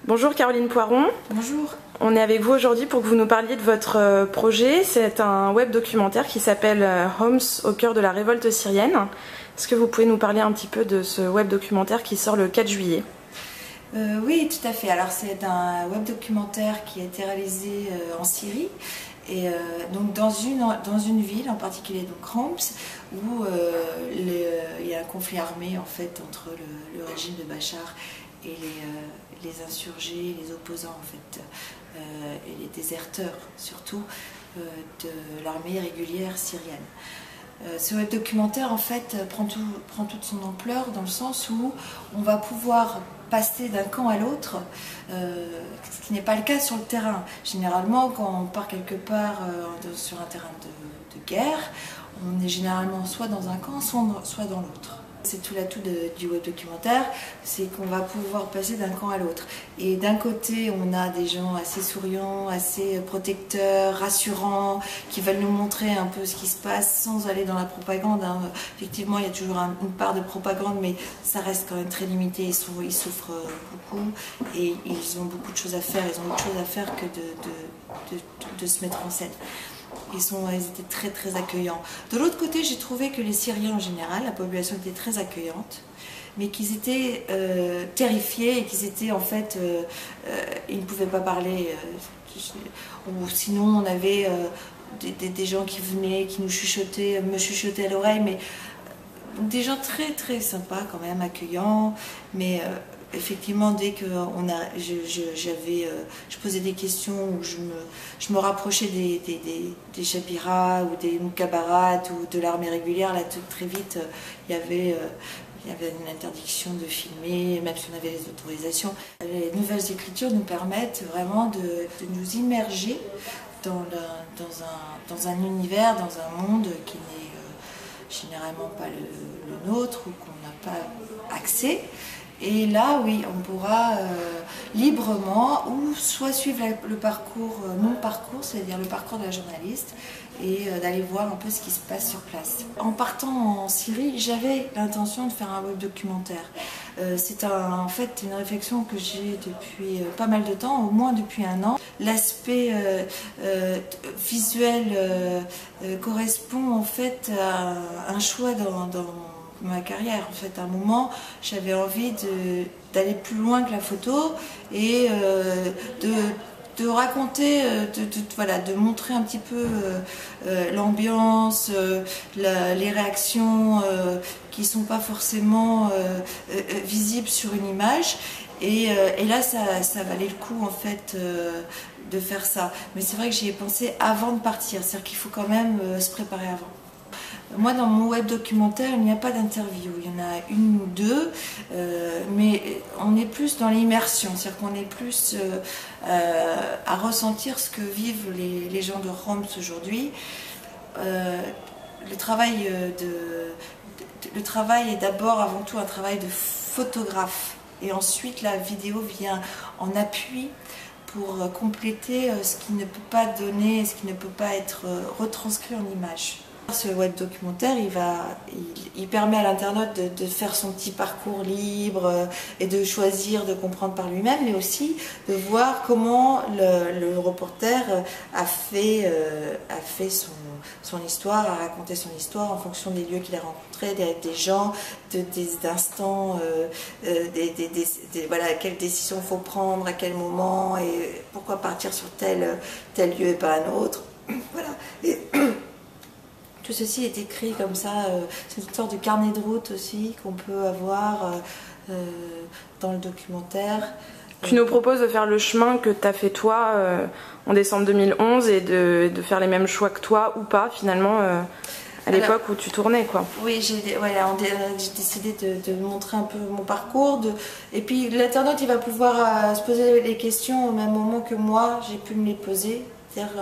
Bonjour Caroline Poiron. Bonjour. On est avec vous aujourd'hui pour que vous nous parliez de votre projet. C'est un web documentaire qui s'appelle Homs au cœur de la révolte syrienne. Est-ce que vous pouvez nous parler un petit peu de ce web documentaire qui sort le 4 juillet? Oui, tout à fait. Alors c'est un web documentaire qui a été réalisé en Syrie et donc dans une ville en particulier, donc Homs, où il y a un conflit armé en fait entre le régime de Bachar et les insurgés, les opposants en fait, et les déserteurs surtout de l'armée régulière syrienne. Ce web documentaire en fait prend toute son ampleur dans le sens où on va pouvoir passer d'un camp à l'autre, ce qui n'est pas le cas sur le terrain. Généralement, quand on part quelque part sur un terrain de guerre, on est généralement soit dans un camp, soit dans l'autre. C'est tout l'atout du web documentaire, c'est qu'on va pouvoir passer d'un camp à l'autre. Et d'un côté, on a des gens assez souriants, assez protecteurs, rassurants, qui veulent nous montrer un peu ce qui se passe sans aller dans la propagande. Effectivement, il y a toujours une part de propagande, mais ça reste quand même très limité. Ils souffrent beaucoup et ils ont beaucoup de choses à faire. Ils ont autre chose à faire que de se mettre en scène. Ils étaient très très accueillants. De l'autre côté, j'ai trouvé que les Syriens en général, la population était très accueillante, mais qu'ils étaient terrifiés et qu'ils étaient en fait, ils ne pouvaient pas parler. Ou sinon, on avait des gens qui venaient, qui me chuchotaient à l'oreille, mais des gens très très sympas quand même, accueillants, mais effectivement, dès que je posais des questions ou je me rapprochais des Chapiras ou des Moukabarat ou de l'armée régulière, là très vite il y avait une interdiction de filmer, même si on avait les autorisations. Les nouvelles écritures nous permettent vraiment de nous immerger dans un univers, dans un monde qui n'est généralement pas le nôtre ou qu'on n'a pas accès. Et là, oui, on pourra librement ou soit suivre le parcours, mon parcours, c'est-à-dire le parcours de la journaliste, et d'aller voir un peu ce qui se passe sur place. En partant en Syrie, j'avais l'intention de faire un web documentaire. C'est en fait une réflexion que j'ai depuis pas mal de temps, au moins depuis un an. L'aspect visuel correspond en fait à un choix dans ma carrière. En fait, à un moment, j'avais envie d'aller plus loin que la photo et de raconter, de montrer un petit peu l'ambiance, les réactions qui ne sont pas forcément visibles sur une image. Et là, ça valait le coup en fait de faire ça. Mais c'est vrai que j'y ai pensé avant de partir, c'est-à-dire qu'il faut quand même se préparer avant. Moi, dans mon web documentaire, il n'y a pas d'interview. Il y en a une ou deux, mais on est plus dans l'immersion, c'est-à-dire qu'on est plus à ressentir ce que vivent les gens de Homs aujourd'hui. Le travail est d'abord, avant tout, un travail de photographe, et ensuite la vidéo vient en appui pour compléter ce qui ne peut pas donner, ce qui ne peut pas être retranscrit en images. Ce web documentaire, il permet à l'internaute de faire son petit parcours libre et de choisir, de comprendre par lui-même, mais aussi de voir comment le reporter a fait son histoire, a raconté son histoire en fonction des lieux qu'il a rencontrés, des gens, des instants, voilà, quelle décision il faut prendre, à quel moment, et pourquoi partir sur tel lieu et pas un autre. Voilà. Tout ceci est écrit comme ça, c'est une sorte de carnet de route aussi qu'on peut avoir dans le documentaire. Tu nous proposes de faire le chemin que tu as fait toi en décembre 2011 et de faire les mêmes choix que toi ou pas finalement à l'époque où tu tournais, quoi. Oui, j'ai décidé de montrer un peu mon parcours. Et puis l'internaute, il va pouvoir se poser les questions au même moment que moi, j'ai pu me les poser, c'est-à-dire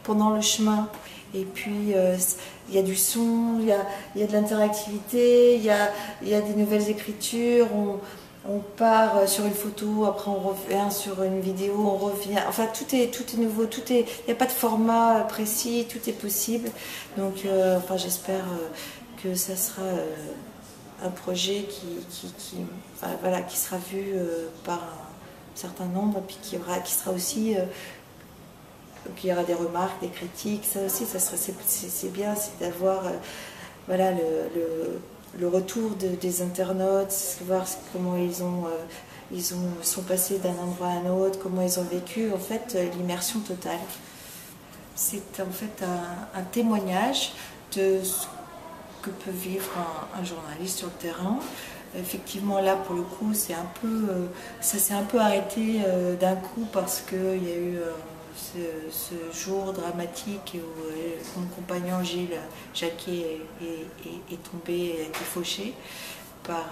pendant le chemin. Et puis il y a du son, il y a de l'interactivité, il y a des nouvelles écritures, on part sur une photo, après on revient sur une vidéo, on revient, enfin tout est nouveau, il n'y a pas de format précis, tout est possible. Donc enfin, j'espère que ça sera un projet enfin, voilà, qui sera vu par un certain nombre, puis qui sera aussi, qu'il y aura des remarques, des critiques. Ça aussi, c'est bien, c'est d'avoir voilà, le retour des internautes, voir comment ils sont passés d'un endroit à un autre, comment ils ont vécu, en fait, l'immersion totale. C'est en fait un témoignage de ce que peut vivre un journaliste sur le terrain. Effectivement, là, pour le coup, ça s'est un peu arrêté d'un coup parce qu'il y a eu ce jour dramatique où mon compagnon Gilles Jacquet est tombé, a été fauché par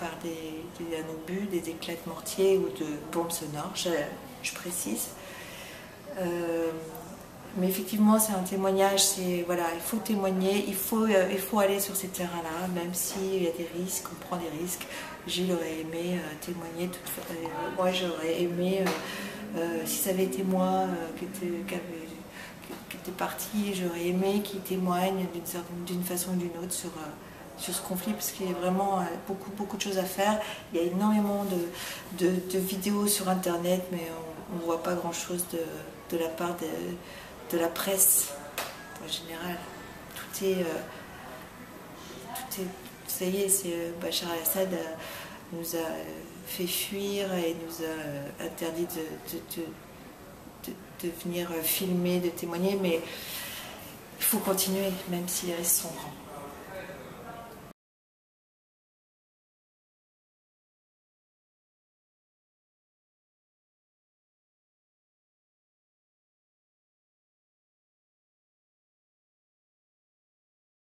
un obus, des éclats de mortier ou de bombes sonores, je précise. Mais effectivement, c'est un témoignage, voilà, il faut témoigner, il faut aller sur ces terrains-là, même s'il y a des risques, on prend des risques. Gilles aurait aimé témoigner, moi j'aurais aimé, si ça avait été moi qui était parti, j'aurais aimé qu'il témoigne d'une façon ou d'une autre sur ce conflit, parce qu'il y a vraiment beaucoup de choses à faire. Il y a énormément de vidéos sur Internet, mais on ne voit pas grand-chose de la part de la presse en général. Tout est ça y est, Bachar el-Assad nous a fait fuir et nous a interdit de venir filmer, de témoigner, mais il faut continuer, même si les risques sont grands.